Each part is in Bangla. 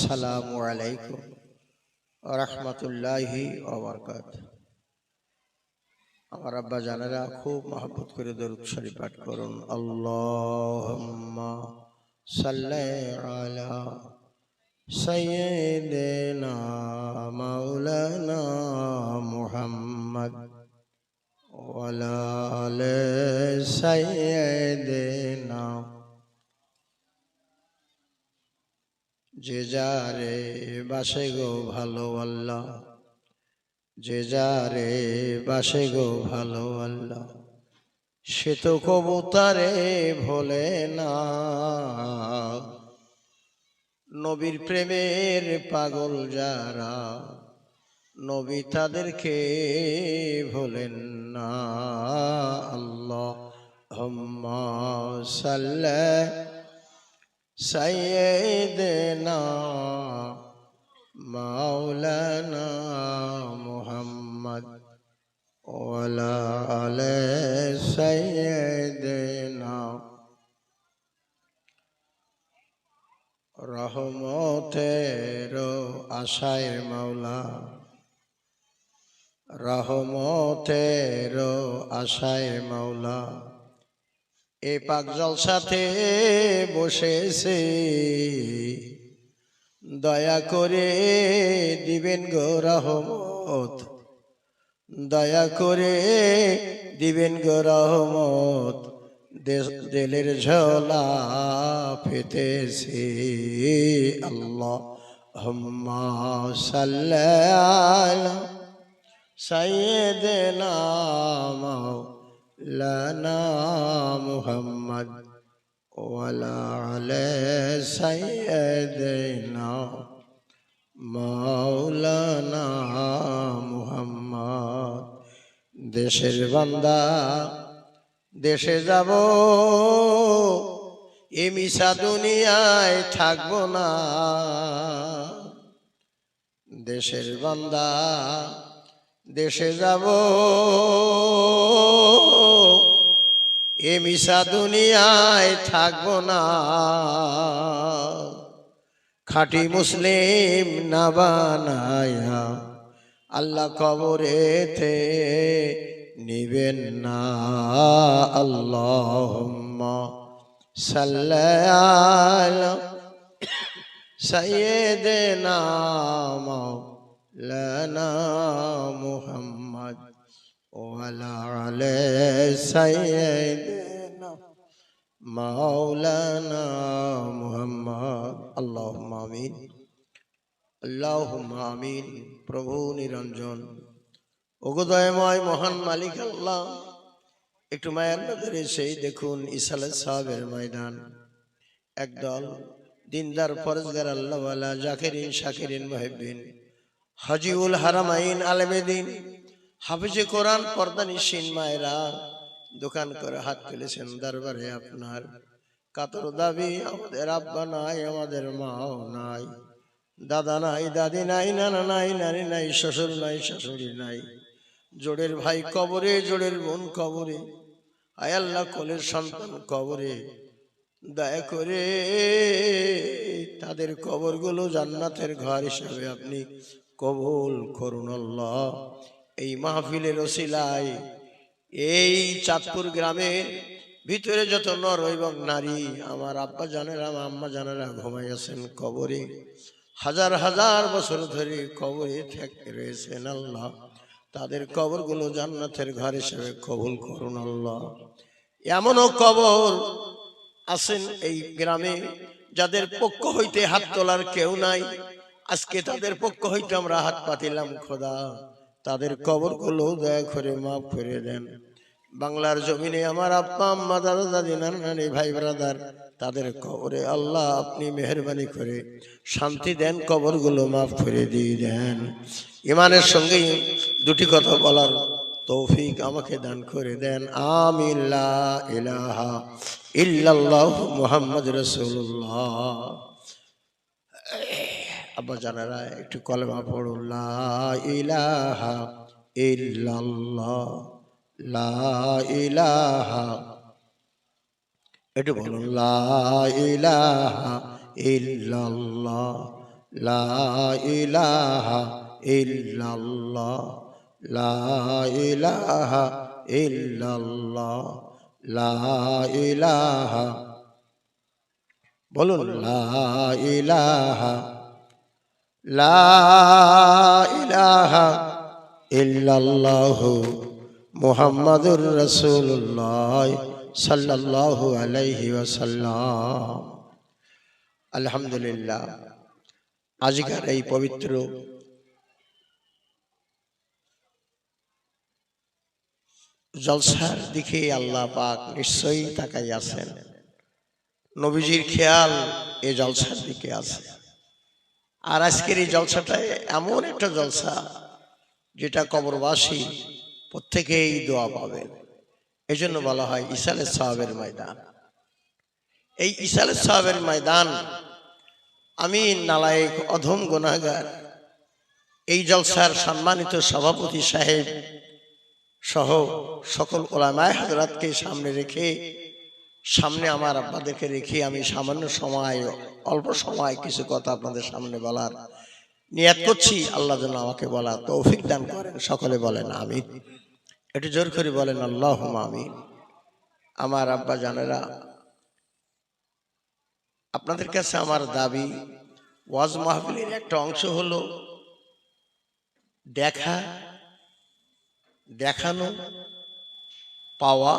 আসসালামু আলাইকুম ওয়া রাহমাতুল্লাহি ওয়া বারাকাতুহু। আমার আব্বা জানেরা খুব মহব্বত করে দরুদ শরীফ পাঠ করুন। আল্লাহুম্মা সাল্লি আলা সাইয়্যিদিনা মাওলানা মুহাম্মদ ওয়া আলা আলি সাইয়্যিদিনা। যে যারে বাসে গো ভালো আল্লাহ, যে যারে বাসে গো ভালো আল্লাহ, সে তো কবুতরে ভোলে না। নবীর প্রেমের পাগল যারা, নবী তাদেরকে ভোলেন না। আল্লাহুম্মা সাল্লি সাইয়্যিদিনা মাওলানা মুহাম্মদ ওয়া আলা আলি সাইয়্যিদিনা। রহমতের আশায় মাওলা, রহমতের আশায় মাওলা এ পাক জলসাতে বসেছে। দয়া করে দিবেন গো রহমত, দয়া করে দিবেন গো রহমত। দিলের ঝোলা পেতেছে। আল্লাহুম্মা সাল্লি আলা সাইয়্যিদিনা মাওলানা মুহাম্মদ ওয়া আলা আলি সাইয়্যিদিনা মাওলানা মুহাম্মদ। দেশের বান্দা দেশে যাব, এ মিশা দুনিয়ায় থাকবো না। দেশের বান্দা দেশে যাব, এ মিশা দুনিয়ায় থাকবো না। খাঁটি মুসলিম না বানায়া আল্লাহ কবরেতে নিবেন না। আল্লাহুম্মা সাল্লি আলা সাইয়্যিদিনা মাওলানা মুহাম্মদ ওয়া আলা আলি সাইয়্যিদিনা মাওলানা মুহাম্মদ। আল্লাহুম্মা আমিন, আল্লাহুম্মা আমিন। প্রভু নিরঞ্জন ওগো দয়াময় মহান মালিক আল্লাহ, একটু মায়ের নজরে সেই দেখুন ইসালে সাহেবের ময়দান। একদল দিনদার ফরজগার আল্লাহওয়ালা জাকিরিন শাকিরিন মুহিব্বিন হাজিউল হারামাইন আলেমে দিন হাফেজে কোরআন পর্দানিশীন মায়েরা দোকান করে হাত তুলেছেন দরবারে আপনার। কাতর দাবি আমাদের আব্বা নাই, আমাদের মাও নাই, দাদা নাই, দাদি নাই, নানা নাই, নানি নাই, শ্বশুর নাই, শাশুড়ি নাই। জোড়ের ভাই কবরে, জোড়ের বোন কবরে, আয় আল্লাহ কোলের সন্তান কবরে। দয়া করে তাদের কবরগুলো জান্নাতের ঘর হিসেবে আপনি কবুল করুন আল্লাহ। এই মাহফিলের ওসিলায় এই চাঁদপুর গ্রামের ভিতরে যত নর এবং নারী আমার আব্বা জানেরা আম্মা জানেরা ঘুমাই আছেন কবরে, হাজার হাজার বছর ধরে কবরে থেকে রয়েছেন আল্লাহ, তাদের কবরগুলো জান্নাতের ঘর হিসেবে কবুল করুন আল্লাহ। এমনও কবর আছেন এই গ্রামে যাদের পক্ষ হইতে হাত তোলার কেউ নাই, আজকে তাদের পক্ষ হইতে আমরা হাত পাতিলাম খোদা, তাদের কবরগুলো দয়া করে মাফ করে দেন। বাংলার জমিনে আমার আব্বা আম্মা দাদা দাদি নানা নানি ভাই ব্রাদার তাদের কবরে আল্লাহ আপনি মেহেরবানি করে শান্তি দেন, কবরগুলো মাফ করে দিয়ে দেন। ইমানের সঙ্গে দুটি কথা বলার তৌফিক আমাকে দান করে দেন। আমিন। লা ইলাহা ইল্লাল্লাহ মুহাম্মদ রাসূলুল্লাহ। আব্বা জানারা একটু কলেমা পড়ুন। লা ইলাহা ইল্লাল্লাহ, লা ইলাহা, একটু বলুন লা ইলাহা ইল্লাল্লাহ, লা ইলাহা ইল্লাল্লাহ, লা ইলাহা ইল্লাল্লাহ, লা ইলাহা, বলুন লা ইলাহা, লা ইলাহা ইল্লাল্লাহু মুহাম্মাদুর রাসূলুল্লাহ সাল্লাল্লাহু আলাইহি ওয়াসাল্লাম। আলহামদুলিল্লাহ, আজকের এই পবিত্র জলসার দিকে আল্লাহ পাক নিশ্চয়ই তাকাই আছেন। নবীজির খেয়াল এই জলসার দিকে আছে। আর আজকের এই জলসাটায় এমন একটা জলসা যেটা কবরবাসী প্রত্যেকেই দোয়া পাবেন। এই জন্য বলা হয় ইসালের সাহাবের ময়দান। এই ইসালের সাহাবের ময়দান, আমি নালায়েক অধম গুনাহগার এই জলসার সম্মানিত সভাপতি সাহেব সহ সকল উলামায়ে হযরতকে সামনে রেখে, সামনে আমার আপনাদেরকে রেখে আমি সামান্য সময়, অল্প সময় কিছু কথা আপনাদের সামনে বলার নিয়াত করছি। আল্লাহ যেন আমাকে বলা তৌফিক দান করেন। সকলে বলেন আমিন। একটু জোর করে বলেন আল্লাহুম্মা আমিন। আমার আব্বা জানেরা, আপনাদের কাছে আমার দাবি, ওয়াজ মাহফিলের একটা অংশ হলো দেখা, দেখানো, পাওয়া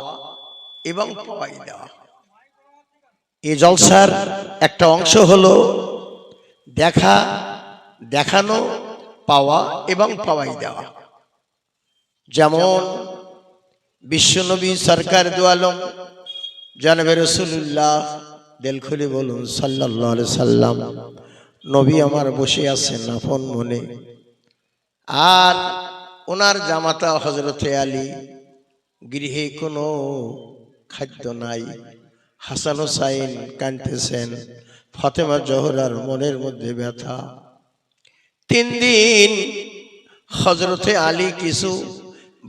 এবং পাওয়াই দেওয়া। এই জলসার একটা অংশ হলো দেখা, দেখানো, পাওয়া এবং পাওয়াই দেওয়া। যেমন বিশ্বনবী সরকার দু আলম জনাবে রাসূলুল্লাহ, দিল খুলে বলুন সাল্লাল্লাহু আলাইহি সাল্লাম, নবী আমার বসে আছেন আপন মনে, আর ওনার জামাতা হযরতে আলী, গৃহে কোনো খাদ্য নাই, হাসান হুসাইন কাঁদতেছেন, ফাতেমা জোহরার মনের মধ্যে ব্যথা। 3 দিন হযরতে আলী কিছু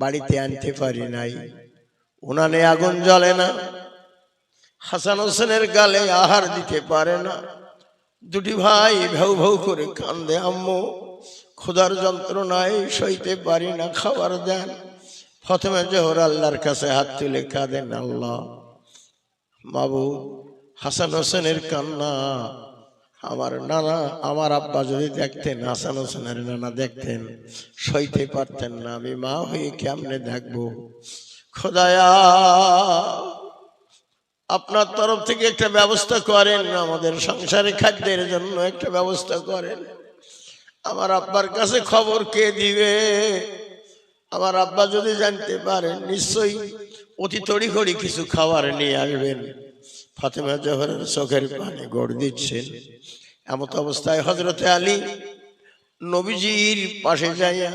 বাড়িতে আনতে পারি নাই, উনানে আগুন জ্বলে না, হাসান হোসেনের গালে আহার দিতে পারে না। দুটি ভাই ভাউ ভাউ করে কান্দে, আম্মু ক্ষুধার যন্ত্রণায় সইতে পারি না, খাবার দেন। ফাতেমা জোহরা আল্লাহর কাছে হাত তুলে কাঁদেন, আল্লাহ মাবুদ, হাসান হোসেনের কান্না আমার নানা, আমার আব্বা যদি দেখতেন, হাসান হোসেনের নানা দেখতেন, সইতে পারতেন না, আমি মা হয়ে কেমনে দেখবো। খোদায়া, আপনার তরফ থেকে একটা ব্যবস্থা করেন, আমাদের সংসারে খাদ্যের জন্য একটা ব্যবস্থা করেন। আমার আব্বার কাছে খবর কে দিবে? আমার আব্বা যদি জানতে পারেন, নিশ্চয়ই অতি তড়িঘড়ি কিছু খাবার নিয়ে আসবেন। ফাতেমা জোহরের চোখের পানি গড় দিচ্ছেন। এমত অবস্থায় হযরতে আলী নবীজির পাশে যাইয়া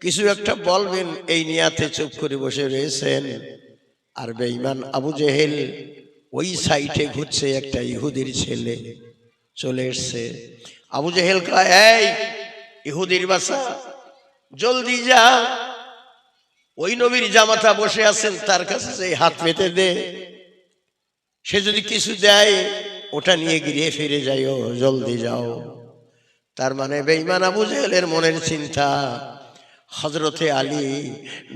কিছু একটা বলবেন এই নিয়াতে চুপ করে বসে রয়েছেন। আর বেঈমান আবু জেহেল ওই সাইটে ঘুরছে, একটা ইহুদির ছেলে চলে এসছে। আবু জেহেল কয়, এই ইহুদির বাচ্চা, জলদি যা, ওই নবীর জামাতা বসে আছেন, তার কাছে সেই হাত পেতে দে, সে যদি কিছু দেয় ওটা নিয়ে গিয়ে ফিরে যাইও, জলদি যাও। তার মানে বেঈমান আবু জেহেলের মনের চিন্তা, হযরতে আলী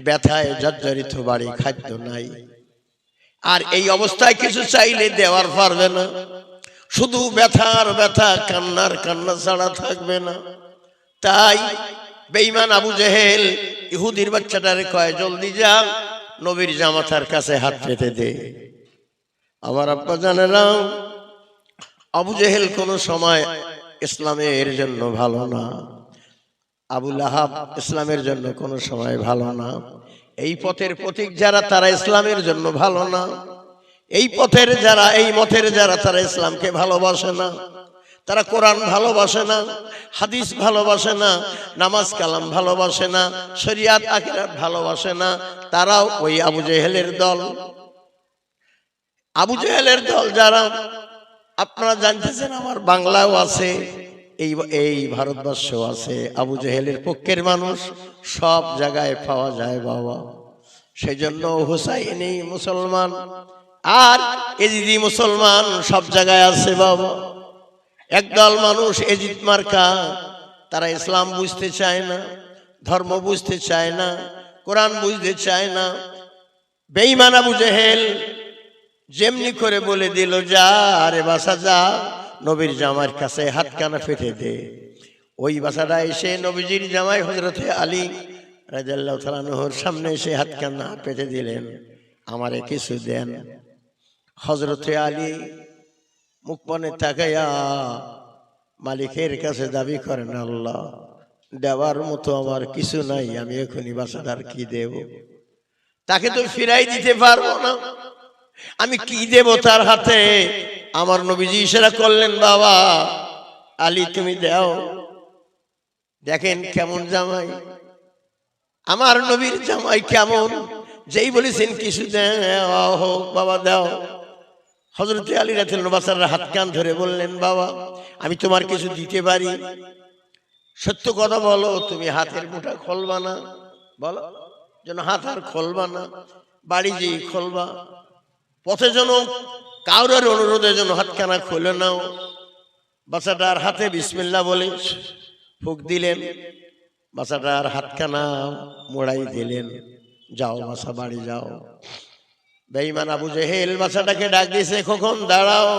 ব্যথায় জর্জরিত, বাড়ি খাদ্য নাই, আর এই অবস্থায় কিছু চাইলে দেওয়ার পারবে না, শুধু ব্যথার ব্যথা, কান্নার কান্না ছাড়া থাকবে না। তাই বেঈমান আবু জেহেল ইহুদির বাচ্চাটারে কয়, জলদি যা, নবীর জামাতার কাছে হাত পেতে দে। আমার আব্বা জানেনা, আবু জেহেল কোন সময় ইসলামের জন্য ভালো না, আবু লাহাব ইসলামের জন্য কোন সময় ভালো না। এই পথের প্রতীক যারা, তারা ইসলামের জন্য ভালো না। এই পথের যারা, এই মতের যারা, তারা ইসলামকে ভালোবাসে না, তারা কোরআন ভালোবাসে না, হাদিস ভালোবাসে না, নামাজ কালাম ভালোবাসে না, শরিয়াত আকিরাত ভালোবাসে না। তারাও ওই আবু জেহেলের দল। আবু জেহেলের দল যারা, আপনারা জানতেছেন আমার বাংলাও আছে, এই ভারতবর্ষ আছে। আবু জেহেলের পক্ষের মানুষ সব জায়গায় পাওয়া যায় বাবা। সেই জন্য হুসাইনি মুসলমান আর এজিদি মুসলমান সব জায়গায় আছে বাবা। একদল মানুষ এজিদ মার্কা, তারা ইসলাম বুঝতে চায় না, ধর্ম বুঝতে চায় না, কোরআন বুঝতে চায় না। বেঈমান আবু জেহেল যেমনি করে বলে দিল, যা আরে বাসা যা, নবীর জামার কাছে হাত কানা পেতে দে। ওই বাসাটা এসে নবীজির জামাই হযরতে আলী রাদিয়াল্লাহু তাআলা আনহুর সামনে এসে হাত কানা পেতে দিলেন, আমারে কিছু দেন। হযরতে আলী মুখপানে তাকাইয়া মালিকের কাছে দাবি করেন, আল্লাহ, দেওয়ার মতো আমার কিছু নাই, আমি এখনই বাসাটার কি দেব? তাকে তো ফিরাই দিতে পারবো না, আমি কি দেব তার হাতে? আমার নবীজি ইশারা করলেন, বাবা আলী তুমি দাও। দেখেন কেমন জামাই, আমার নবীর জামাই কেমন, যেই বলেছেন কিছু দাও হোক, বাবা দাও। হযরতে আলী রাদিয়াল্লাহু তাআলা হাত কান ধরে বললেন, বাবা আমি তোমার কিছু দিতে পারি, সত্য কথা বলো, তুমি হাতের মুঠা খুলবা না, বলো যেন হাত আর খুলবা না, বাড়ি যেই খুলবা, পথে যেন কাউরের অনুরোধের জন্য হাতখানা খুলে নাও। বাচ্চাটার হাতে বিসমিল্লাহ বলে ফুঁক দিলেন, বাচ্চাটার হাতখানা মোড়াই দিলেন, যাও বাসা বাড়ি যাও। বেঈমান আবু জেহেল বাচ্চাটাকে ডাক দিয়েছে, কখন দাঁড়াও,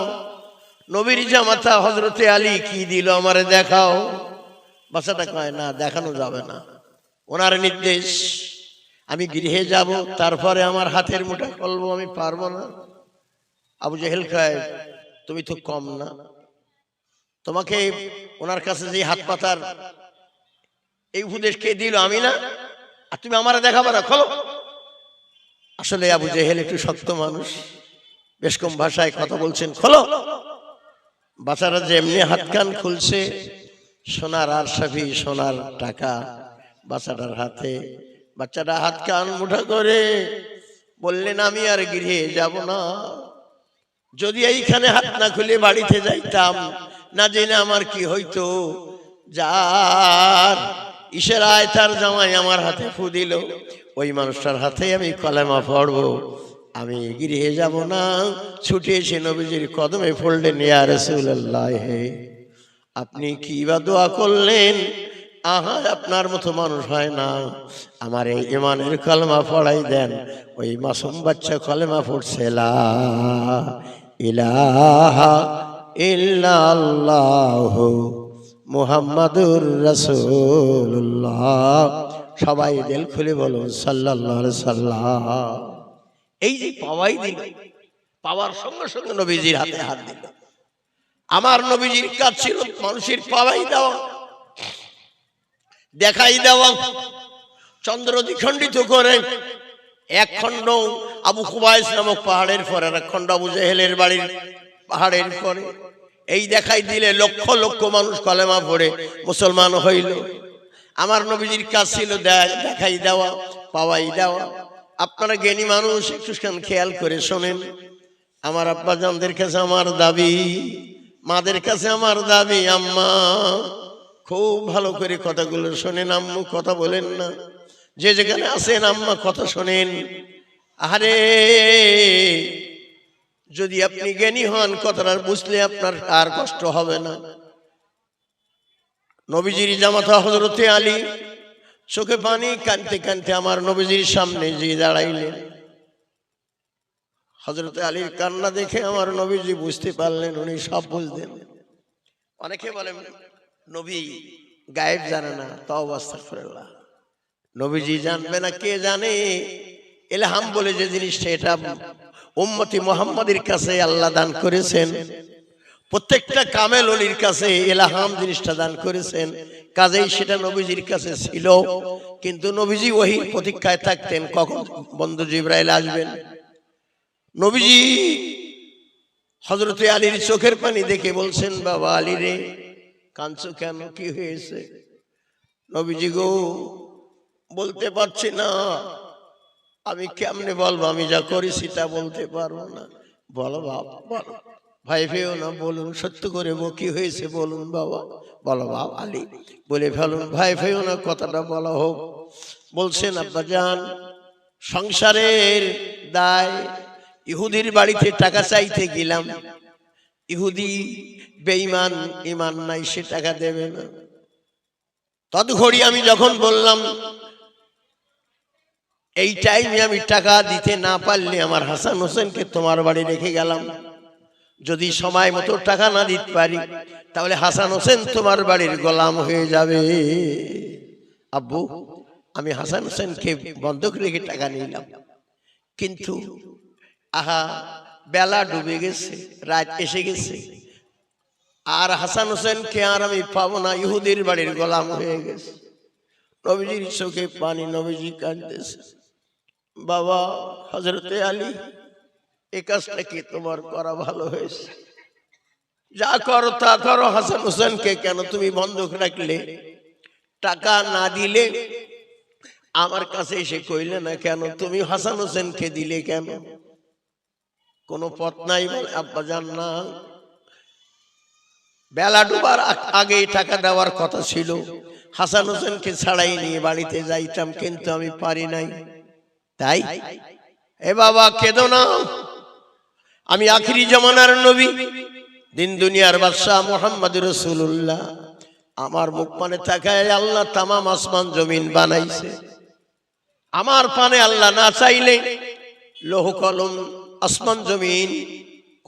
নবীর জামাতা হযরতে আলী কি দিল আমারে দেখাও। বাচ্চাটা কয়, না দেখানো যাবে না, ওনার নির্দেশ, আমি গৃহে যাব, তারপরে আমার হাতের মুঠা খুলবো, আমি পারবো না। আবু জেহেল কয়, তুমি তো কম না, তোমাকে ওনার কাছে যে হাত পাতার এই উপদেশ কে দিল, আমি না, আর তুমি আমারে দেখাবো না, খোলো। আসলে আবু জেহেল একটু শক্ত মানুষ, বেশ কম ভাষায় কথা বলছেন, খোলো। বাচ্চারা যেমনি হাত কান খুলছে, সোনার আরশাফি, সোনার টাকা বাচ্চাটার হাতে। বাচ্চাটা হাত কান মুঠা করে বললেন, আমি আর গৃহে যাব না, যদি এইখানে হাত না খুলে বাড়িতে যাইতাম, না জেনে আমার কি হইতো। যার ইশারায় তার জামাই আমার হাতে ফু দিল, ওই মানুষটার হাতে আমি কলেমা পড়বো, আমি গৃহে যাব না। ছুটে এসে নবীজির কদমে পড়লেন, ইয়া রাসূলুল্লাহ, আপনি কি বা দোয়া করলেন, আহা আপনার মতো মানুষ হয় না, আমার এই ইমানের কলেমা পড়াই দেন। ওই মাসুম বাচ্চা কলেমা পড়ছে, লা ইলাহা ইল্লাল্লাহু মুহাম্মাদুর রাসূলুল্লাহ। সবাই দিল খুলে বলুন সাল্লাল্লাহু আলাইহি সাল্লাম। এই যে পাওয়াই দিল, পাওয়ার সঙ্গে সঙ্গে নবীজির হাতে হাত দিল। আমার নবীজির কাজ ছিল মানুষের পাওয়াই দেওয়া, দেখাই দেওয়া। চন্দ্র দ্বিখণ্ডিত করে এক খণ্ড আবু কুবাইস নামক পাহাড়ের পর, আর এক খণ্ড আবু জেহেলের বাড়ির পাহাড়ের পরে, এই দেখাই দিলে লক্ষ লক্ষ মানুষ কলেমা পড়ে মুসলমান হইল। আমার নবীজির কাজ ছিল দেখাই দেওয়া, পাওয়াই দেওয়া। আপনারা জ্ঞানী মানুষ, একটু খেয়াল করে শোনেন। আমার আব্বা জানদের কাছে আমার দাবি, মাদের কাছে আমার দাবি, আম্মা খুব ভালো করে কথাগুলো শোনেন, আম্মু কথা বলেন না, যে যেখানে আছেন আম্মা কথা শোনেন। আরে যদি আপনি জ্ঞানী হন, কথাটা বুঝলে আপনার আর কষ্ট হবে না। নবীজির জামাতা হযরতে আলী চোখে পানি কাঁদতে কাঁদতে আমার নবীজির সামনে যে দাঁড়াইলেন। হযরতে আলীর কান্না দেখে আমার নবীজি বুঝতে পারলেন উনি সব বুঝতেন। অনেকে বলেন নবী গায়েব জানে না, তাওবা আস্তাগফিরুল্লাহ, নবীজি জানবে না, কে জানে? ইলহাম বলে যে জিনিসটা, এটা উম্মতি মুহাম্মাদের কাছে আল্লাহ দান করেছেন। প্রত্যেকটা কামেল ওলির কাছে ইলহাম জিনিসটা দান করেছেন, কাজেই সেটা নবীজির কাছে ছিল। কিন্তু নবীজি ওহীর প্রতীক্ষায় থাকতেন, কখন বন্ধু জিবরাইল আসবেন। নবীজি হযরতে আলীর চোখের পানি দেখে বলছেন, বাবা আলী রে, কাঁদছো কেন, কি হয়েছে? নবীজি গো, বলতে পারছি না, আমি কেমনে বলবো, আমি যা করেছি তা বলতে পারবো না। বলো বাপ, বলো, ভাই ভেও না, বলুন সত্য করে, কি হয়েছে বলুন বাবা, বলো বাপ আলী, বলে ফেলুন, ভাই ভেও না, কথাটা বলা হোক। বলছেন, আব্বা জান, সংসারের দায়, ইহুদির বাড়িতে টাকা চাইতে গেলাম, ইহুদি বেঈমান, ঈমান নাই, সে টাকা দেবে না। তৎঘড়ি আমি যখন বললাম এই টাইমে আমি টাকা দিতে না পারলে আমার হাসান হোসেনকে তোমার বাড়ি রেখে গেলাম, যদি সময় মতো টাকা না দিতে পারি তাহলে হাসান হোসেন তোমার বাড়ির গোলাম হয়ে যাবে। আব্বু, আমি হাসান হোসেনকে বন্ধক রেখে টাকা নিলাম, কিন্তু আহা বেলা ডুবে গেছে, রাত এসে গেছে, আর হাসান হোসেনকে আর আমি পাবো না, ইহুদির বাড়ির গোলাম হয়ে গেছে। নবীজির চোখে পানি, নবীজি কাঁদতেছে। বাবা হযরতে আলী, এই কাজটা কি তোমার করা ভালো হয়েছে? যা করো তা করো, হাসান হোসেনকে কেন তুমি বন্ধক রাখলে? টাকা না দিলে আমার কাছে এসে কইলে না কেন? তুমি হাসান হোসেনকে দিলে কেন? কোনো পথ নাই? বলে আব্বা জান না, বেলা ডুবার আগে টাকা দেওয়ার কথা ছিল, হাসান হোসেনকে ছাড়াই নিয়ে বাড়িতে যাইতাম, কিন্তু আমি পারি নাই। তাই এ বাবা কেঁদো না, আমি আখিরি জামানার নবী, দিন দুনিয়ার বাদশাহ মুহাম্মদ রাসূলুল্লাহ, আমার মুখ পানে তাকায় আল্লাহ তামাম আসমান জমিন বানাইছে। আমার পানে আল্লাহ না চাইলে লৌহ কলম আসমান জমিন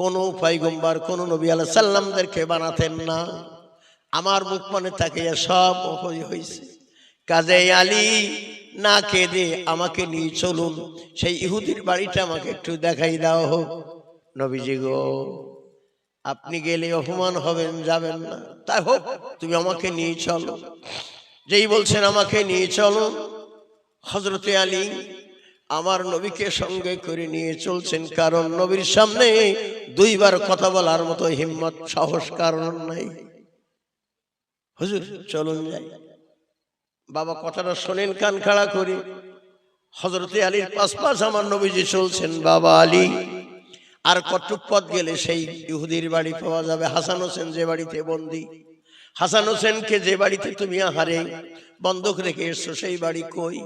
কোন পয়গম্বর কোন নবী আলাইহিস সালামদেরকে বানাতেন না। আমার মুখ পানে তাকিয়ে সব হয়েছে। কাজে আলী না কেঁদে আমাকে নিয়ে চলুন, সেই ইহুদির বাড়িটা আমাকে একটু দেখাই দাও। হোক নবীজি গো, আপনি গেলে অপমান হবেন, যাবেন না, তাই হোক তুমি আমাকে নিয়ে চলো। যেই বলছেন আমাকে নিয়ে চলো, হযরতে আলী আমার নবীকে সঙ্গে করে নিয়ে চলছেন, কারণ নবীর সামনে দুইবার কথা বলার মতো হিম্মত সাহস কারণ নাই। হুজুর চলুন যাই। বাবা কথাটা শোনেন কান খাড়া করে। হযরতে আলীর পাশ পাশ আমার নবীজি চলছেন। বাবা আলী, আর কতটুক পথ গেলে সেই ইহুদির বাড়ি পাওয়া যাবে? হাসান হোসেন যে বাড়িতে বন্দী, হাসান হোসেনকে যে বাড়িতে তুমি আহারে বন্ধক রেখে এসছো, সেই বাড়ি কই?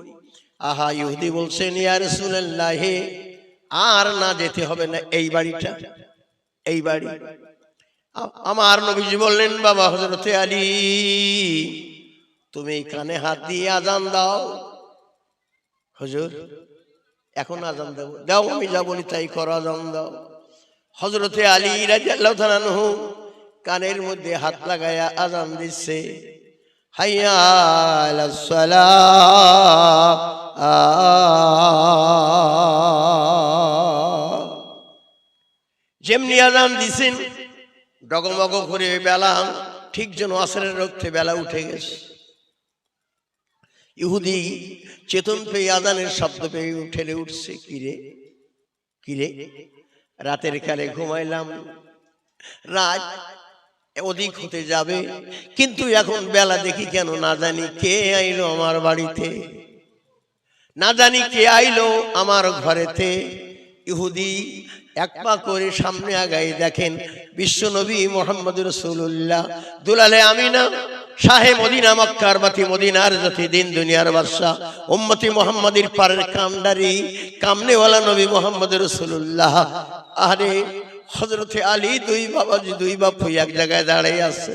আহা, ইহুদি বলছেন ইয়া রাসূলুল্লাহ, আর না যেতে হবে না, এই বাড়িটা, এই বাড়ি। আমার নবীজি বললেন বাবা হযরতে আলী, তুমি কানে হাত দিয়ে আজান দাও। হুজুর এখন আজান দেব? দাও, আমি যা বলি তাই করো, আজান দাও। হযরতে আলী রাদিয়াল্লাহু তাআলা আনহু কানের মধ্যে হাত লাগায়া আজান দিচ্ছে, হাইয়া আলাস সালাহ। যেমনি আজান দিছেন, ডগমগ করে বেলা ঠিক যেন আসরের রক্তে বেলা উঠে গেছে। ইহুদি চেতন পেয়ে আজানের শব্দ পেয়ে উঠে উঠছে। কিরে কিরে, রাতের কালে ঘুমাইলাম, রাত অধিক হতে যাবে, কিন্তু এখন বেলা দেখি কেন না জানি কে আইলো আমার বাড়িতে, না জানি কে আইলো আমার ঘরেতে। ইহুদি এক পা করে সামনে আগাই, দেখেন বিশ্ব নবী মুহাম্মদ রাসূলুল্লাহ দুলালে আমিনা শাহে মদিনা মক্কার বাতি মদিনার জ্যোতি দিন দুনিয়ার বাদশা উম্মতি মুহাম্মাদির পারের কামদারি কামনেওয়ালা নবী মুহাম্মদ রাসূলুল্লাহ। আরে হযরতে আলী দুই বাবাজি দুই বাপু এক জায়গায় দাঁড়িয়ে আছে।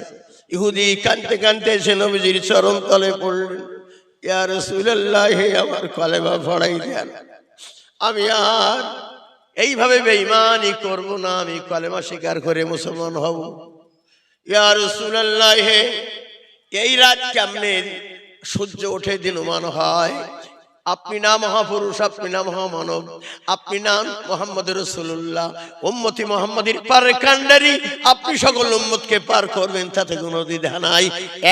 ইহুদি কাঁদতে কাঁদতে এসে নবীজির চরণ তলে পড়লেন, ইয়া রাসূলুল্লাহ, আমার কলেমা পড়াই দেন, আমি আর এইভাবে বেঈমানি করব না, আমি কলেমা স্বীকার করে মুসলমান হব। ইয়া রাসূলুল্লাহ, এই রাত কেমনে সূর্য ওঠে দিনমান হয়? আপনি না মহাপুরুষ, আপনি না মহামানব, আপনি নাম মুহাম্মদ রাসূলুল্লাহ, উম্মতি মুহাম্মাদির পারের কান্ডারি, আপনি সকল উম্মতকে পার করবেন, তাতে কোনো দ্বিধা নাই।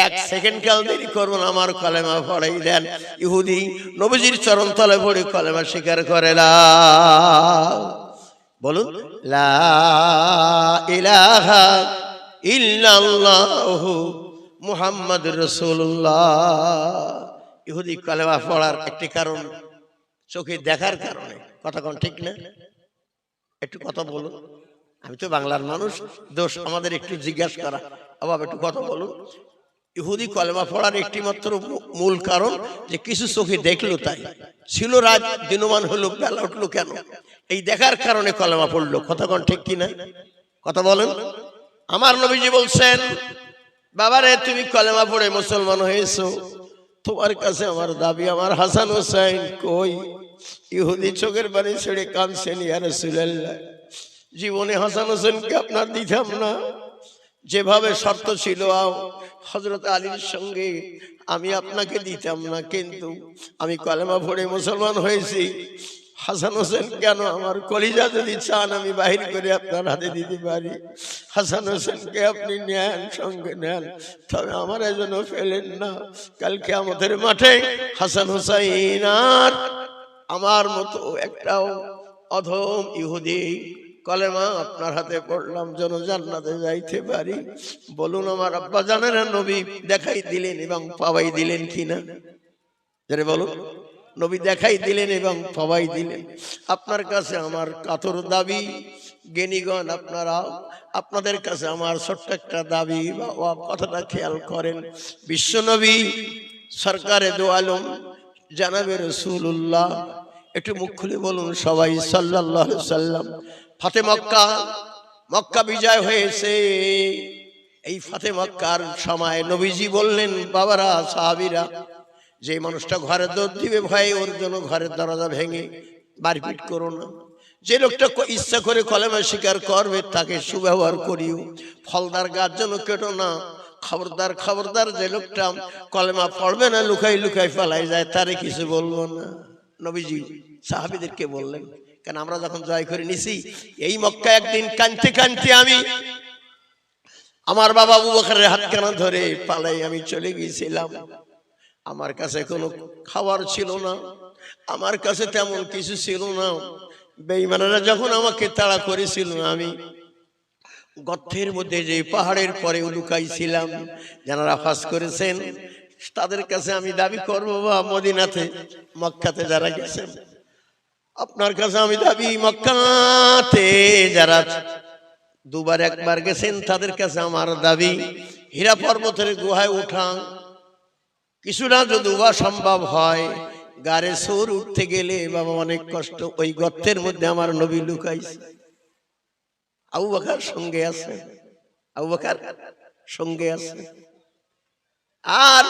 এক সেকেন্ড কাল দেরি করবেন, আমার কলেমা পড়াই দেন। ইহুদি নবীজির চরণ তলে পড়ে কলেমা স্বীকার করে। বলুন লা ইলাহা ইল্লাল্লাহু মুহাম্মাদুর রাসূলুল্লাহ। ইহুদি কলেমা পড়ার একটি কারণ চোখে দেখার কারণে। কথা কোন ঠিক না? একটু কথা বলুন। আমি তো বাংলার মানুষ, দোষ আমাদের একটু জিজ্ঞাসা করা। আবার একটু কথা বলুন। ইহুদি কলেমা পড়ার একটি মাত্র মূল কারণ যে কিছু চোখে দেখলো, তাই ছিল রাত দিনমান হলো, বেলা উঠলো কেন? এই দেখার কারণে কলেমা পড়লো। কথা কোন ঠিক কিনা? কথা বলেন। আমার নবীজি বলছেন, বাবারে তুমি কলেমা পড়ে মুসলমান হয়েছো, তোমার কাছে আমার দাবি আমার হাসান হোসেন কই? ইহুদি চোখের পানি ছেড়ে কাঁদছেন, ইয়া রাসূলুল্লাহ, জীবনে হাসান হোসেনকে আপনার দিতাম না, যেভাবে শর্ত ছিল হযরত আলীর সঙ্গে আমি আপনাকে দিতাম না, কিন্তু আমি কলেমা পড়ে মুসলমান হয়েছি। হাসান হোসেন কেন, আমার কলিজা যদি চান আমি বাহির করে আপনার হাতে দিতে পারি। হাসান হোসেনকে আপনি নেন, সঙ্গে নেন, তবে আমার এজন্য ফেলেন না। কালকে আমাদের মাঠে হাসান হোসেন আর আমার মতো একটাও অধম ইহুদি কলেমা আপনার হাতে পড়লাম যেন জান্নাতে যাইতে পারি। বলুন আমার আব্বা জানেন নবী দেখাই দিলেন এবং পাওয়াই দিলেন কিনা? যারে বলুন, নবী দেখাই দিলেন এবং পাওয়াই দিলেন। আপনার কাছে আমার কাতর দাবি, জ্ঞানীগণ আপনারা, আপনাদের কাছে আমার ছোট্ট একটা দাবি, বাবা কথাটা খেয়াল করেন। বিশ্বনবী সরকারে দো আলম জানাবে রাসূলুল্লাহ, একটু মুখ খুলে বলুন সবাই সাল্লাল্লাহু আলাইহি সাল্লাম। ফাতে মক্কা, মক্কা বিজয় হয়েছে। এই ফাতে মক্কার সময় নবীজি বললেন, বাবারা সাহাবীরা, যে মানুষটা ঘরে দৌড় দিবে ভয়ে, ওর জন্য ঘরের দরজা ভেঙে মারপিট করো না। যে লোকটা ইচ্ছা করে কলেমা স্বীকার করবে তাকে সুব্যবহার করিও। ফলদার গাছ যেন কেটো না। খবরদার খবরদার, যে লোকটা কলেমা পড়বে না, লুকাই লুকাই পালাই যায়, তারে কিছু বলবো না। নবীজি সাহাবীদেরকে বললেন, কেন আমরা যখন জয় করে নিছি, এই মক্কা একদিন কাঁদতে কাঁদতে আমি আমার বাবা আবু বকরের হাতখানা ধরে পালাই আমি চলে গিয়েছিলাম। আমার কাছে কোনো খাবার ছিল না, আমার কাছে তেমন কিছু ছিল না। বেঈমানেরা যখন আমাকে তাড়া করেছিল, আমি গর্তের মধ্যে যে পাহাড়ের পরে লুকাইছিলাম। যারা ফাঁস করেছেন তাদের কাছে আমি দাবি করবো, বা মদিনাতে মক্কাতে যারা গেছেন, আপনার কাছে আমি দাবি, মক্কাতে যারা দুবার একবার গেছেন তাদের কাছে আমার দাবি, হীরা পর্বতের গুহায় উঠা কিছুটা যদি উহা সম্ভব হয়, গাড়ে সুর উঠতে গেলে বাবা অনেক কষ্ট, ওই গর্তের মধ্যে আমার নবী লুকাইছে। আবু বকর সঙ্গে আছে, আবু বকর সঙ্গে আছে। আর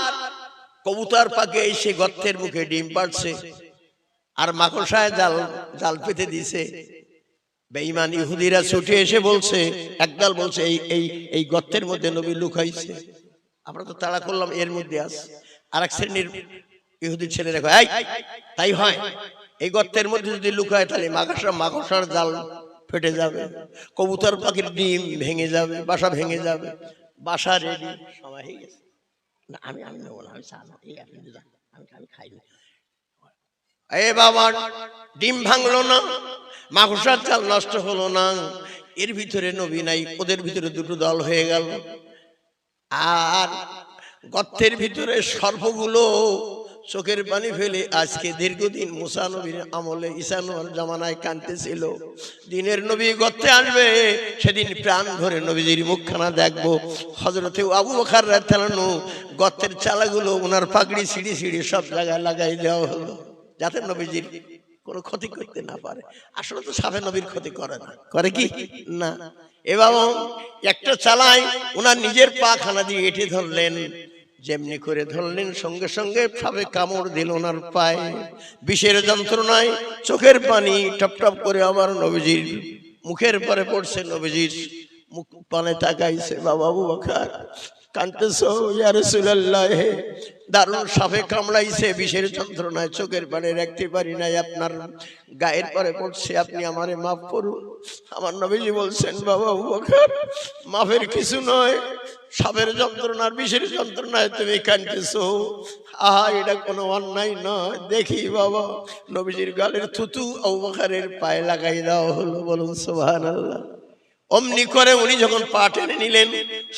কবুতর পাখি এসে গর্তের মুখে ডিম পাড়ছে, আর মাকড়সায় জাল জাল পেতে দিছে। বেঈমান ইহুদিরা ছুটে এসে বলছে, একদল বলছে এই গর্তের মধ্যে নবী লুকাইছে। আমরা তো তাড়া করলাম, এর মধ্যে আছে। আর এক শ্রেণীর ইহুদির ছেলে দেখো, এই তাই হয়, এই গর্তের মধ্যে যদি লুকায় তাহলে মাকড়সার জাল ফেটে যাবে, কবুতর পাখির ডিম ভেঙে যাবে, বাসা ভেঙে যাবে। বাসা রেডি, সময় হয়ে গেছে। না আমি নেবো না, আমি আমি খাই না। এ বাবা, ডিম ভাঙলো না, মাকড়সার জাল নষ্ট হলো না, এর ভিতরে নবী নাই, ওদের ভিতরে দুটো দল হয়ে গেল। আর গর্তের ভিতরে সর্পগুলো চোখের পানি ফেলে আজকে দীর্ঘদিন মুসা নবীর আমলে, ঈসা নবীর জামানায় কাঁদতেছিল, দিনের নবী গর্তে আসবে, সেদিন প্রাণ ধরে নবীজির মুখখানা দেখবো। হযরতে আবু বকর রাদিয়াল্লাহু আনহু গর্তের চালাগুলো ওনার পাগড়ি ছিঁড়ি ছিঁড়ি সব জায়গায় লাগাই দেওয়া হলো, যাতে নবীজির কোনো ক্ষতি করতে না পারে। আসলে তো সাফে নবীর ক্ষতি করে না, করে কি না? এবং একটা চালাই ওনার নিজের পা খানা দিয়ে এঁটে ধরলেন, যেমনি করে ধরলেন সঙ্গে সঙ্গে সাপে কামড় দিল ওনার পায়ে। বিষের যন্ত্রণায় চোখের পানি টপ টপ করে আমার নবীজির মুখের পরে পড়ছে, নবীজির মুখ পানে তাকাইছে। বাবা আবু বকর কাঁদতেছো, ইয়া রাসূলুল্লাহ, দারুণ সাপে কামড়াইছে, বিষের যন্ত্রণায় চোখের পানি রাখতে পারি নাই, আপনার গায়ের পরে পড়ছে, আপনি আমারে মাফ করুন। আমার নবীজি বলছেন, বাবা আবু বকর, মাফের কিছু নয়, সাপের যন্ত্রণার বিষের যন্ত্রণায় তুমি কাঁদতেছো, আহা এটা কোনো অন্যায় নয়। দেখি বাবা, নবীজির গালের থুতু আবু বকরের পায়ে লাগাই দেওয়া হলো, বলুন সুবহানাল্লাহ। অমনি করে উনি যখন পা টেনে নিলেন,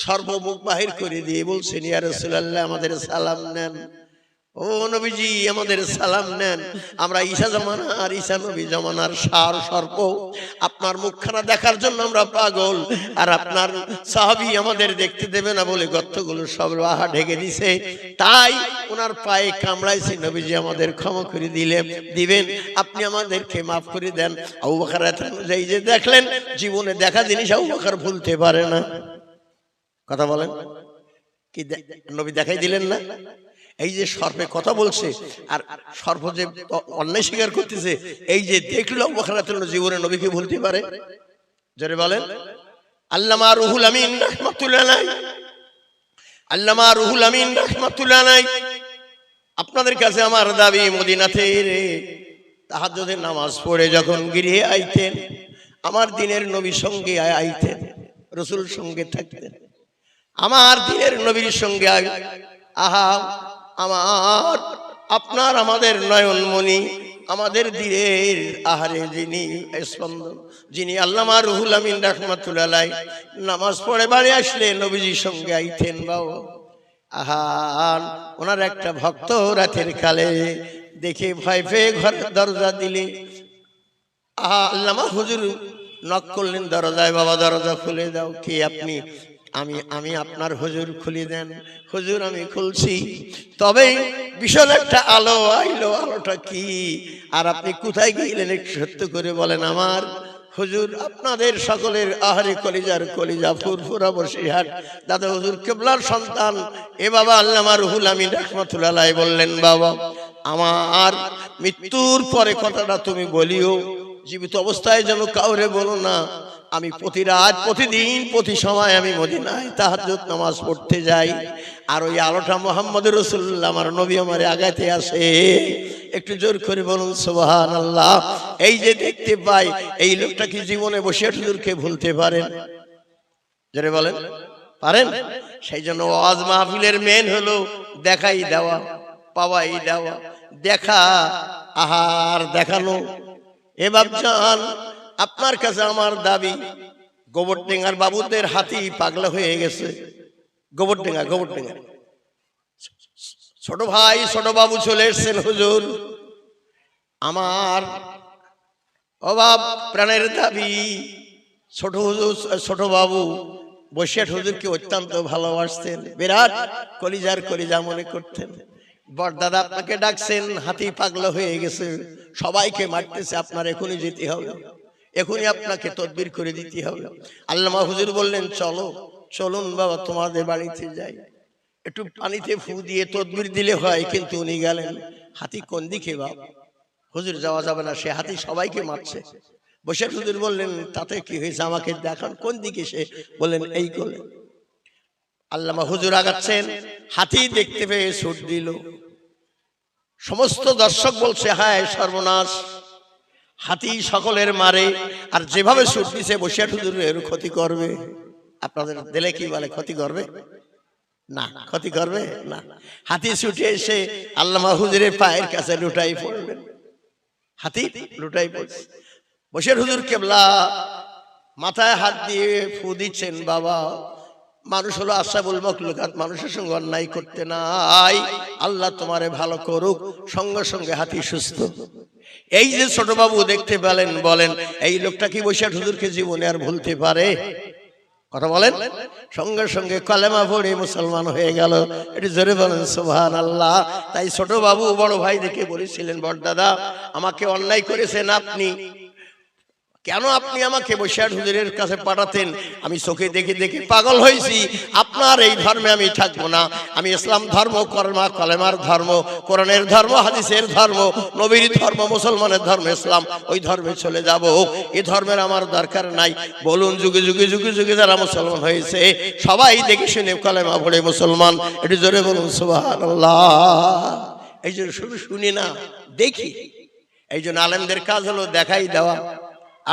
সর্বমুখ বাহির করে দিয়ে বলছেন, ইয়া রাসূলুল্লাহ, আমাদের সালাম নেন। ও নবীজি, আমাদের সালাম নেন। আমরা ঈসা জামানার, ঈসা নবী জামানার সার সর্প, আপনার মুখখানা দেখার জন্য আমরা পাগল, আর আপনার সাহাবী আমাদের দেখতে দেবে না বলে গর্তগুলো সব বাহা ঢেকে দিছে, তাই ওনার পায়ে কামড়াইছে। নবীজি আমাদের ক্ষমা করে দিবেন, আপনি আমাদেরকে মাফ করে দেন। আবু বকর রাদিয়াল্লাহু আনহু যে দেখলেন, জীবনে দেখা জিনিস আবু বকর ভুলতে পারে না। কথা বলেন, কি নবী দেখাই দিলেন না? এই যে সর্পে কথা বলছে আর সর্প যে অন্যায় স্বীকার করতেছে, এই যে দেখলো জীবনে নবীকে ভুলতে পারে? জোরে বলেন। আল্লামা রুহুল আমিন রাহমাতুল্লাহ আলাইহি, আল্লামা রুহুল আমিন রাহমাতুল্লাহ আলাইহি, আপনাদের কাছে আমার দাবি, মদিনাতে তাহাজ্জুদের নামাজ পড়ে যখন গৃহে আইতেন, আমার দিনের নবীর সঙ্গে আইতেন, রাসূল সঙ্গে থাকতেন, আমার দিনের নবীর সঙ্গে আহা আমার আপনার আমাদের নয়নমণি, আমাদের দিনের আহারে যিনি স্পন্দন, যিনি আল্লামা রুহুল আমিন রাহমাতুল্লাহ আলাইহি, নামাজ পড়ে বাড়ি আসলে নবীজির সঙ্গে আইতেন বাবা। আহান ওনার একটা ভক্ত রাতের কালে দেখে ভয় পেয়ে ঘরের দরজা দিলে, আহা আল্লামা হুজুর নক করলেন দরজায়, বাবা দরজা খুলে দাও। কে আপনি? আমি আপনার হুজুর। খুলে দেন। হুজুর আমি খুলছি, তবে ভীষণ একটা আলো আইলো, আলোটা কি আর আপনি কোথায় গেলেন একটু সত্য করে বলেন। আমার হুজুর আপনাদের সকলের আহারে কলিজার কলিজা ফুরফুরা বসিরহাট দাদা হুজুর কেবলার সন্তান এ বাবা আল্লামা রুহুল আমিন রাহমাতুল্লাহ আলাইহি বললেন, বাবা আমার মৃত্যুর পরে কথাটা তুমি বলিও, জীবিত অবস্থায় যেন কাউরে বলো না। আমি প্রতি রাত প্রতিদিন প্রতি সময় আমি মদিনায় তাহাজ্জুদ নামাজ পড়তে যাই, আর ওই আলোটা মুহাম্মদ রাসূলুল্লাহ আমার নবী আমারে আগাতে আসে। একটু জোর করে বলুন সুবহানাল্লাহ। এই যে দেখতে পাই, এই লোকটা কি জীবনে বসে হুজুরকে ভুলতে পারেন? জোরে বলেন, পারেন? সেই জন্য ওয়াজ মাহফিলের মেন হলো দেখাই দেওয়া, পাওয়াই দেওয়া, দেখা আহার দেখানো। এ বাপজান আপনার কাছে আমার দাবি, গোবরডেঙ্গার বাবুদের হাতি পাগলা হয়ে গেছে। গোবরডেঙ্গা ছোট ভাই ছোট বাবু চলে এসছেন হুজুর। আমার অভাব প্রাণের দাবি, ছোট হুজুর ছোট বাবু বসিরহাট হুজুরকে অত্যন্ত ভালোবাসতেন, বিরাট কলিজার কলিজা মনে করতেন। বড়দাদা আপনাকে ডাকছেন, হাতি পাগলা হয়ে গেছে, সবাইকে মারতেছে, আপনার এখনই যেতে হবে, এখনই আপনাকে তদবির করে দিতে হবে। আল্লামা হুজুর বললেন, চলুন বাবা তোমাদের বাড়িতে যাই, একটু পানিতে ফু দিয়ে তদবির দিলে হয়। কিন্তু উনি গেলেন, হাতি কোন দিকে বাবা? হুজুর যাওয়া যাবে না, সে হাতি সবাইকে মারছে। বসিরহাট হুজুর বললেন, তাতে কি হয়েছে আমাকে দেখান, কোন দিকে? সে বললেন এই করলেন। আল্লামা হুজুর আগাচ্ছেন, হাতি দেখতে পেয়ে ছুট দিল। সমস্ত দর্শক বলছে, হায় সর্বনাশ, হাতি সকলের মারে, আর যেভাবে ছুট দিছে বসিরহাট হুজুরের ক্ষতি করবে। আপনাদের দিলে কি বলে, ক্ষতি করবে না? ক্ষতি করবে না। হাতি ছুটে এসে আল্লামা হুজুরের পায়ের কাছে লুটাই পড়লেন, হাতি লুটাই পড়ছে। বসিরহাট হুজুর কেবলা মাথায় হাত দিয়ে ফু দিচ্ছেন, বাবা মানুষ হলো আশরাফুল মাখলুকাত, মানুষের সঙ্গে অন্যায় করতে নাই, আল্লাহ তোমারে ভালো করুক। সঙ্গে সঙ্গে হাতি সুস্থ। এই যে ছোট বাবু দেখতে পেলেন, বলেন এই লোকটা কি বসিরহাট হুজুরকে জীবনে আর ভুলতে পারে? কথা বলেন। সঙ্গে সঙ্গে কালেমা পড়ে মুসলমান হয়ে গেল। এটি জোরে বলেন সুবহানাল্লাহ। তাই ছোট বাবু বড় ভাই দেখে বলেছিলেন, বড়দাদা আমাকে অন্যায় করেছেন আপনি, কেন আপনি আমাকে বসিরহাট হুজুরের কাছে পাঠাতেন? আমি চোখে দেখে দেখে পাগল হয়েছি, আপনার এই ধর্মে আমি থাকবো না। আমি ইসলাম ধর্ম, কলেমার ধর্ম, কোরআনের ধর্ম, হাদিসের ধর্ম, নবীর ধর্ম, মুসলমানের ধর্ম ইসলাম, ওই ধর্মে চলে যাব। এই ধর্মের আমার দরকার নাই। বলুন যুগে যুগে যুগে যুগে যারা মুসলমান হয়েছে সবাই দেখে শুনে কলেমা পড়ে মুসলমান। এটি জোরে বলুন সুবহানাল্লাহ। এই জন্য শুধু শুনি না, দেখি। এই জন্য আলেমদের কাজ হলো দেখাই দেওয়া,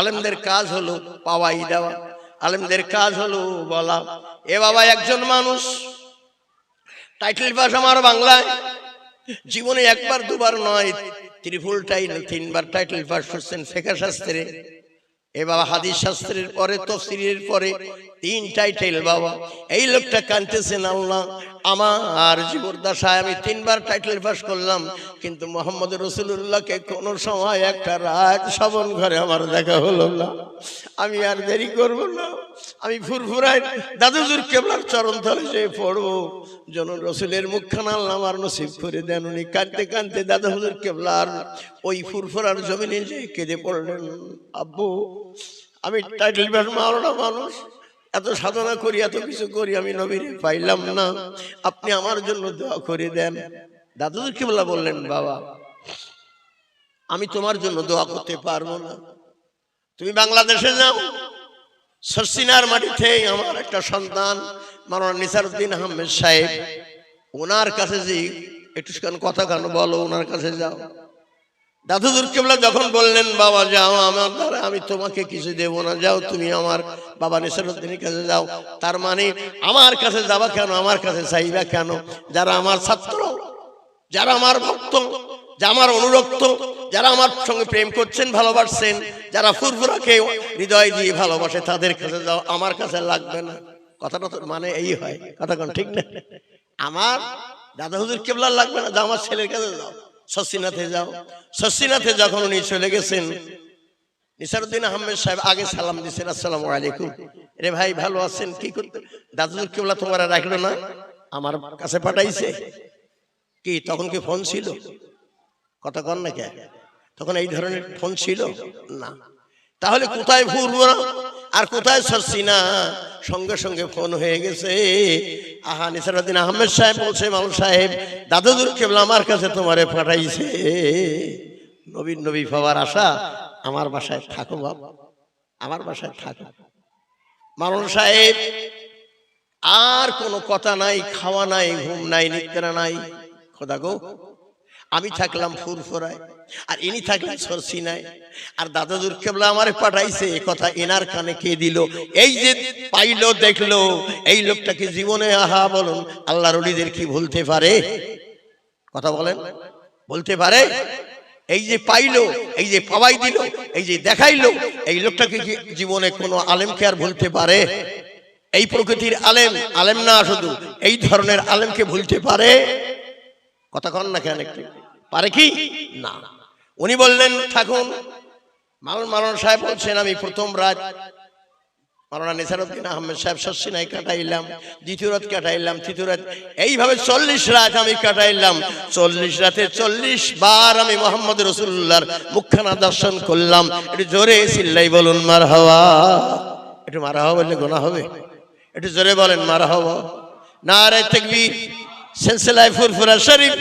আলেমদের কাজ হলো পাওয়াই দেওয়া, আলেমদের কাজ হলো বলা। এ বাবা একজন মানুষ টাইটেল পাস আমার বাংলায় জীবনে একবার দুবার নয়, ত্রিপুল টাইটেল 3 বার টাইটেল পাস করছেন ফিকহ শাস্ত্রে। এ বাবা হাদিস শাস্ত্রের পরে তাফসীরের পরে 3 টাইটেল। বাবা এই লোকটা কাঁদতেছেন, আল্লাহ আমার জীবদ্দশায় আমি 3 বার টাইটেল পাস করলাম, কিন্তু মুহাম্মদ রাসূলুল্লাহকে কোন সময় একটা রাত শ্রবণ ঘরে আমার দেখা হলো না। আমি আর দেরি করব না, আমি ফুরফুরায় দাদু হুজুর কেবলার চরণ তলে যেয়ে পড়বো, যেন রাসূলের মুখখানা আল্লাহ আমার নসিব করে দেন। উনি কাঁদতে কাঁদতে দাদু হুজুর কেবলার ওই ফুরফুরার জমিনে যে কেঁদে পড়লেন, আব্বু আমি টাইটেল পাস মাওলানা মানুষ, এত সাধনা করি, এত কিছু করি, আমি নবীরে পাইলাম না, আপনি আমার জন্য দোয়া করে দেন। দাদুর কিবলা বললেন, বাবা আমি তোমার জন্য দোয়া করতে পারবো না, তুমি বাংলাদেশে যাও, সরসিনার মাটিতে আমার একটা সন্তান মাওলানা নিসারউদ্দিন আহমেদ সাহেব, ওনার কাছে যে একটু কথা কেন বলো, ওনার কাছে যাও। দাদুর কিবলা যখন বললেন, বাবা যাও, আমার দ্বারা আমি তোমাকে কিছু দেব না, যাও তুমি আমার বাবা নিসারউদ্দিনের কাছে যাও। তার মানে আমার কাছে যাবা কেন, আমার কাছে চাইবা কেন? যারা আমার ছাত্র, যারা আমার ভক্ত, যারা আমার অনুরক্ত, যারা আমার সঙ্গে প্রেম করছেন, ভালোবাসছেন, যারা ফুরফুরাকে হৃদয় দিয়ে ভালোবাসে, তাদের কাছে যাও, আমার কাছে লাগবে না। কথাটা তো মানে এই হয়, কথা কোন ঠিক না? আমার দাদা হুজুর কিবলা লাগবে না, যাও আমার ছেলের কাছে যাও, সসিনাথে যাও। সসিনাথে যখন উনি চলে গেছেন, নিসারউদ্দিন আহমেদ সাহেব আগে সালাম দিচ্ছেন, আসসালামু আলাইকুম, রে ভাই ভালো আছেন, কি করতে? দাদা হুজুর কিবলা তোমার রাখলো না, আমার কাছে পাঠাইছে। কি তখন কি ফোন ছিল? কথা কন না কে? তখন এই ধরনের ফোন ছিল না। তাহলে কোথায় ফুরফুরা আর কোথায় সরসিনা? সঙ্গে সঙ্গে ফোন হয়ে গেছে। আহা, নিসারউদ্দিন আহমেদ সাহেব বলছে, মাওলানা সাহেব দাদুর কিবলা আমার কাছে তোমারে পাঠাইছে, নবীর নবী পাওয়ার আশা, আমার বাসায় থাকো বাবা, আমার বাসায় থাকো। মাওলানা সাহেব আর কোনো কথা নাই, খাওয়া নাই, ঘুম নাই, নিদ্রা নাই। খোদা গো, আমি থাকলাম ফুরফুরায় আর ইনি থাকলেন সরসিনায়, আর দাদাদুর কিবলা আমারে পাঠাইছে, এ কথা এনার কানে কে দিল? এই যে পাইলো, দেখলো, এই লোকটাকে জীবনে, আহা বলুন, আল্লাহর ওলিদের কি ভুলতে পারে? কথা বলেন, বলতে পারে? এই যে পাইলো, এই যে পাওয়াই দিল, এই যে দেখাইলো, এই লোকটাকে কি জীবনে কোনো আলেমকে আর ভুলতে পারে? এই প্রকৃতির আলেম, আলেম না শুধু, এই ধরনের আলেমকে ভুলতে পারে? কথা কন না কেন? একটু পারে কি না? উনি বললেন থাকুন। মাওলানা সাহেব বলছেন, আমি প্রথম রাত মাওলানা নিসারউদ্দিন আহমেদ সাহেব সসিনায় কাটাইলাম, দ্বিতীয় রাত কাটাইলাম, তৃতীয় রাত, এইভাবে 40 রাত আমি কাটাইলাম। 40 রাতে 40 বার আমি মুহাম্মদ রাসূলুল্লাহর মুখখানা দর্শন করলাম। একটু জোরে চিল্লাই বলুন মারহাবা। একটু মারহাবা বললে গুনাহ হবে? একটু জোরে বলেন মারহাবা। নারে তাকবীর। সিলসিলায়ে ফুরফুরা শরীফ,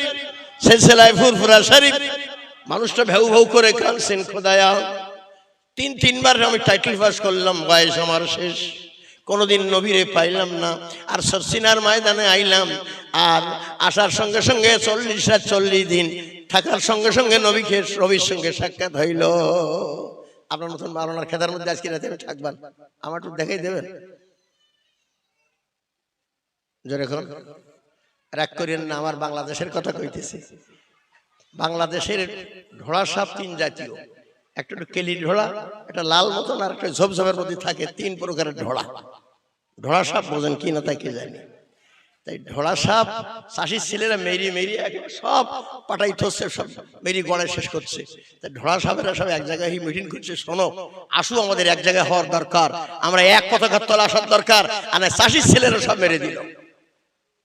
সিলসিলায়ে ফুরফুরা শরীফ। মানুষটা ভেউ ভেউ করে কাঁদছেন, খোদায়া 3-3 বার আমি টাইটেল পাস করলাম, বয়স আমার শেষ, কোনোদিন নবীরে পাইলাম না। আর সরসিনার ময়দানে আইলাম, আর আসার সঙ্গে সঙ্গে 40 রাত 40 দিন থাকার সঙ্গে সঙ্গে নবীর সঙ্গে সাক্ষাৎ হইল। আপনার মতন মাওলানার খেদার মধ্যে আজকে রাতে থাকবেন, আমার একটু দেখাই দেবেন? যেরকম রাগ করেন না, আমার বাংলাদেশের কথা কইতেছি। বাংলাদেশের ঢোড়া সাপ 3 জাতীয়, একটা কেলি ঢোড়া, একটা লাল মতন, আর একটা ঝোপঝোপের মধ্যে থাকে। 3 প্রকারের ঢোড়া। ঢোড়া সাপ বোঝেন কি না তাই কে জানি। তাই ঢোড়া সাপ চাষির ছেলেরা মেরি মেরি সব পাটাই থচ্ছে, সব মেরি গড়ায় শেষ করছে। তাই ঢোড়া সাপেরা সব এক জায়গায় মিটিং করছে, শোনো আসু, আমাদের এক জায়গায় হওয়ার দরকার, আমরা এক পতাকার তলে আসার দরকার। আর চাষির ছেলেরা সব মেরে দিল।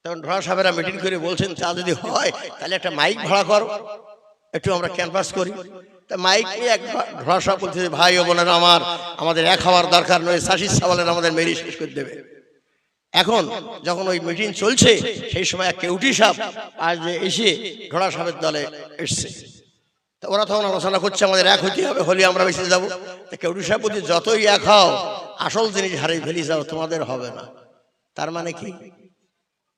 তখন ঢোড়া সাহেবেরা মিটিং করে বলছেন, তা যদি হয় তাহলে একটা মাইক ভাড়া করো, একটু আমরা ক্যানভাস করি। তা মাইক নিয়ে এক ঢোড়া সাহেব বলছে, ভাই ও বোনেরা আমাদের এক হওয়ার দরকার নয়, চাষির সাবালের আমাদের মেরি শেষ করে দেবে। এখন যখন ওই মিটিং চলছে, সেই সময় এক কেউটি সাহেব আজ এসে ঢোড়া সাহেবের দলে এসছে। তা ওরা তখন আলোচনা করছে, আমাদের এক হইতে হবে, হলে আমরা বেঁচে যাবো। তা কেউটি সাহেব বলছে, যতই এক হও, আসল জিনিস হারিয়ে ফেলি যাও, তোমাদের হবে না। তার মানে কি?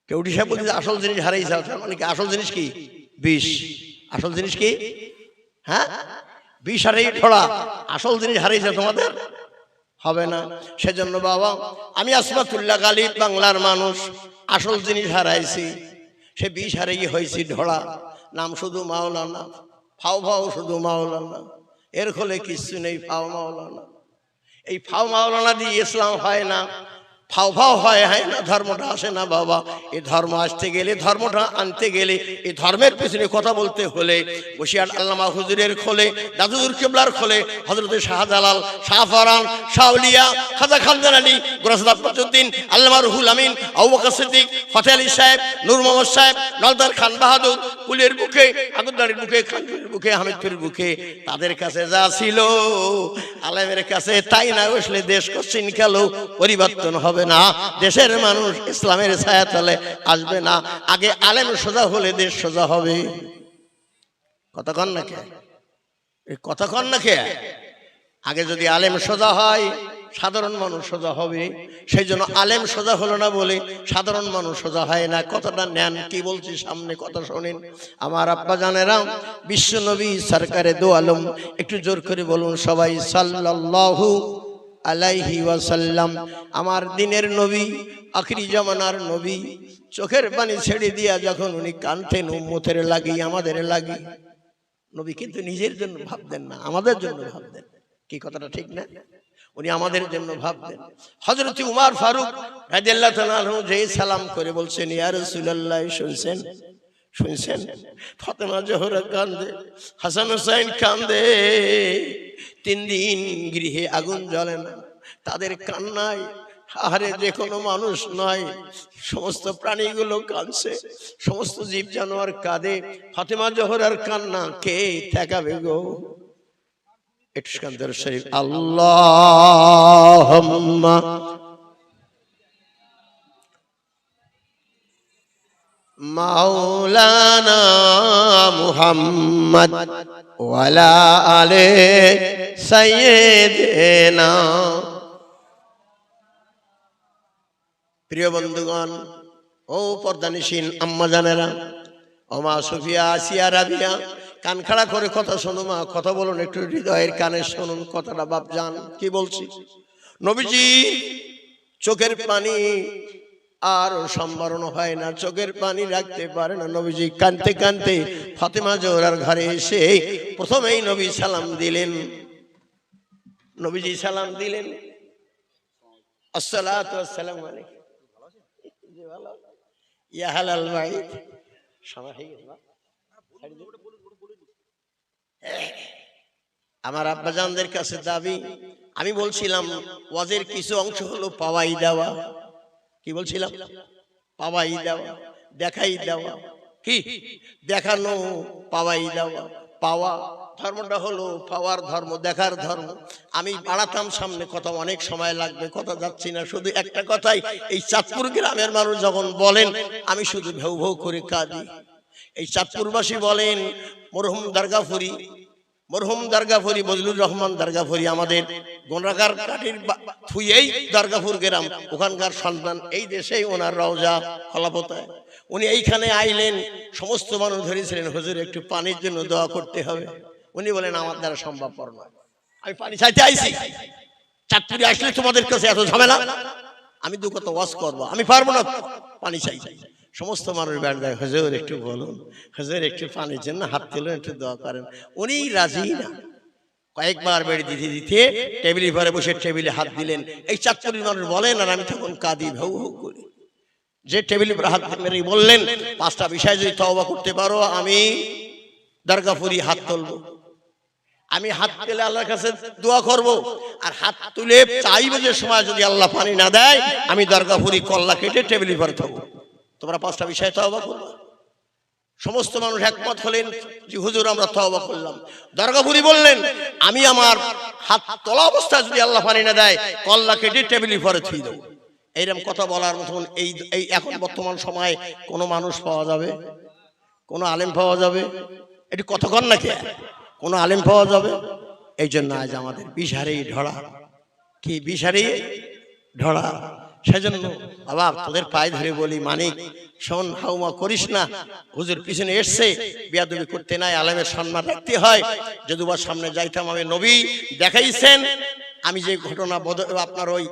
কেউটি সাহেব বলছে আসল জিনিস হারাই যাও, তার মানে কি? আসল জিনিস কি? বিষ। আসল জিনিস কি? হ্যাঁ, বিষ হারাই ঠোড়া, আসল জিনিস হারাই যাও, তোমাদের হবে না। সেজন্য বাবা, আমি আসমাতুল্লাহ গালিব, বাংলার মানুষ, আসল জিনিস হারাইছি, সে বিষ হারিয়ে হয়েছি ঢোড়া। নাম শুধু মাওলানা, ফাও ফাও শুধু মাওলানা, এর ফলে কিচ্ছু নেই, ফাও মাওলানা। এই ফাও মাওলানা দিয়ে ইসলাম হয় না। ফাও ফাও হয় না, ধর্মটা আসে না বাবা। এই ধর্ম আসতে গেলে, ধর্মটা আনতে গেলে, এই ধর্মের পেছনে কথা বলতে হলে বসিরহাট আল্লামা হুজুরের খোলে, দাদুর কিবলার খোলে, হযরত শাহজালাল, শাহ ফরান, শাহলিয়া, খাজা খানজান আলী, গোরাসদ আফরুদ্দিন, আল্লামা রুহুল আমিন, আবু বকর সিদ্দিক, ফতেহ আলী সাহেব, নূর মোহাম্মদ সাহেব, নলদার খান বাহাদুর, কুলের বুকে, আগুনদারির বুকে, খানপুরের বুকে, হামিদপুরের বুকে, তাদের কাছে যা ছিল আলেমের কাছে তাই না বসলে দেশ কোশ্চিন কালো পরিবর্তন হবে না, দেশের মানুষ ইসলামের ছায়াতলে আসবে না। আগে আলেম সোজা হলে দেশ সোজা হবে। কথা কন না কে? কথা কন না কে? আগে যদি আলেম সোজা হয় সাধারণ মানুষ সোজা হবে। সেই জন্য আলেম সোজা হলো না বলে সাধারণ মানুষ সোজা হয় না। কথাটা নেন, কি বলছি সামনে কথা শোনেন। আমার আব্বা জানেরা, বিশ্ব নবী সরকারে দো আলম, একটু জোর করে বলুন সবাই সাল্লাল্লাহু আলাইহি ওয়াসাল্লাম। আমার দিনের নবী, আখিরি জামানার নবী, চোখের পানি ছেড়ে দিয়া যখন উনি কাঁদতেন উম্মতের লাগি, আমাদের লাগি। নবী কিন্তু নিজের জন্য ভাবতেন না, আমাদের জন্য ভাবতেন। কি কথাটা ঠিক না? উনি আমাদের জন্য ভাবতেন। হযরত উমর ফারুক রাদিয়াল্লাহু তাআলা আনহু যে সালাম করে বলছেন, ইয়া রাসূলুল্লাহ, শুনছেন? শুনছেন? ফাতেমা জোহরা কান্দে, হাসান হুসাইন কান্দে, 3 দিন গৃহে আগুন জ্বলে না। তাদের কান্নায় আহারে যে কোনো মানুষ নয়, সমস্ত প্রাণীগুলো কাঁদছে, সমস্ত জীব জানোয়ার কাঁদে। ফাতেমা জোহরার কান্না কে ঠেকাবে গো? ইস্কান্দার শরীফ, আল্লাহুম্মা মাওলানা মুহাম্মদ ওয়ালা আলে সাইয়্যিদিনা। প্রিয় বন্ধুগণ, ও পর্দানিসীন আম্মা জানেরা, ও মা সুফিয়া, আসিয়া, রাবিয়া, কান খাড়া করে কথা শোনো মা, কথা বলুন, একটু হৃদয়ের কানে শুনুন কথাটা বাপ জান। কি বলছি? নবীজি চোখের পানি আর সম্বরণ হয় না, চোখের পানি রাখতে পারে না। নবীজি কাঁদতে কাঁদতে ফাতেমা জোহরার ঘরে এসে প্রথমেই নবী সালাম দিলেন। নবীজি সালাম দিলেন, আসসালাতু ওয়াসসালামু আলাইকুম। জি ভালো, ইয়া হালাল বাইত। সময় হয়ে গেছে। আমার আব্বাজানদের কাছে দাবি, আমি বলছিলাম ওয়াজের কিছু অংশ হলো পাওয়াই দেওয়া। কি বলছিলাম? পাওয়াই দেওয়া, দেখাই দেওয়া। কি দেখানো? পাওয়াই দেওয়া। পাওয়া ধর্মটা হলো পাওয়ার ধর্ম, দেখার ধর্ম। আমি বাড়াতাম সামনে কথা, অনেক সময় লাগবে, কথা যাচ্ছি না। শুধু একটা কথাই, এই চাঁদপুর গ্রামের মানুষ যখন বলেন, আমি শুধু ভেউ ভেউ করে কাঁদি। এই চাঁদপুরবাসী বলেন, মরহুম দারগাফুরি, মরহুম দারগাফুরি বজলুর রহমান দারগাফুরি আমাদের গোনরাগার কাঠির থুয়েই দারগাফুর গ্রাম, ওখানকার সন্তান। এই দেশেই ওনার রওজা খলাপতায়। উনি এইখানে আইলেন, সমস্ত মানুষ ধরেছিলেন হুজুর একটু পানির জন্য দোয়া করতে হবে। উনি বলেন আমার দ্বারা সম্ভবপর নয়, আমি পানি চাইতে আইছি, চাঁদপুরে আসলে তোমাদের কাছে এত ঝামেলা, আমি দু কথা ওয়াজ করবো, আমি পারবো না, পানি চাই। সমস্ত মানুষ বেড় দেয়, হুজুর একটু বলুন, হুজুর একটু পানির জন্য হাত তুলুন, একটু দোয়া করেন। উনি রাজি না। কয়েকবার বেড়ে দিতে দিতে টেবিলে ঘরে বসে টেবিলে হাত দিলেন। এই চাঁদপুরের মানুষ বলেন, আর আমি তখন কাঁদি, ভৌ ভৌ করি। যে টেবিলে হাত মেরে বললেন, 5টা বিষয় যদি তওবা করতে পারো আমি দারগাফুরি হাত তুলবো। আমি হাত তুলে আল্লাহর কাছে দোয়া করব, আর হাত তুলে চাইবে যে সময় যদি আল্লাহ পানি না দেয়, আমি দারগাফুরি কল্লা কেটে টেবিলে ঘরে থাকবো। তোমরা 5টা বিষয় তওবা করবে। সমস্ত মানুষ একমত হলেন যে হুজুর আমরা তওবা করলাম। দারগাফুরি বললেন, আমি আমার হাত তোলা অবস্থায় যদি আল্লাহ পানি না দেয়, কল্লা কেটে টেবিলে ঘরে থুই দেবো। এইরকম কথা বলার মতন এই এখন বর্তমান সময়ে কোনো মানুষ পাওয়া যাবে? কোনো আলেম পাওয়া যাবে? এটি কতক্ষণ নাকি কোনো আলেম পাওয়া যাবে? এই জন্য আজ আমাদের বিশারি ঢড়া, কি বিশারি ঢড়া। সেজন্য বাবা তোদের পায়ে ধরে বলি, মানিক শোন, হাউমা করিস না। হুজুর পিছনে এসছে, বিয়াদবি করতে নাই, আলেমের সম্মান রাখতে হয়। যদুবার সামনে যাইতাম, আমি নবী দেখাইছেন। আমি যে ঘটনা আপনার ওই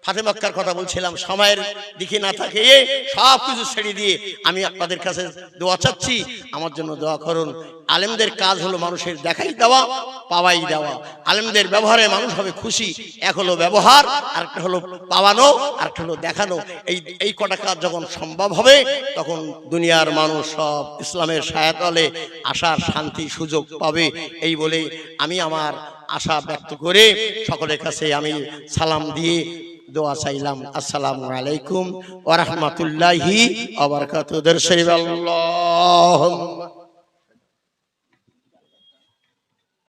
ফাতে মক্কার কথা বলছিলাম, সময়ের দিকে না তাকিয়ে সব কিছু ছেড়ে দিয়ে আমি আপনাদের কাছে দোয়া চাচ্ছি, আমার জন্য দোয়া করুন। আলেমদের কাজ হলো মানুষের দেখাই দেওয়া, পাওয়াই দেওয়া। আলেমদের ব্যবহারে মানুষ হবে খুশি, এক হলো ব্যবহার, আর একটা হলো পাওয়ানো, আর একটা হলো দেখানো। এই কটা কাজ যখন সম্ভব হবে তখন দুনিয়ার মানুষ সব ইসলামের ছায়াতলে আসার শান্তি সুযোগ পাবে। এই বলে আমি আমার আশা ব্যক্ত করে সকলের কাছে আমি সালাম দিয়ে দোয়া চাইলাম। আসসালামু আলাইকুম ওয়া রাহমাতুল্লাহি ওয়া বারাকাতুহু। দরুদ শরীফ। আল্লাহুম্মা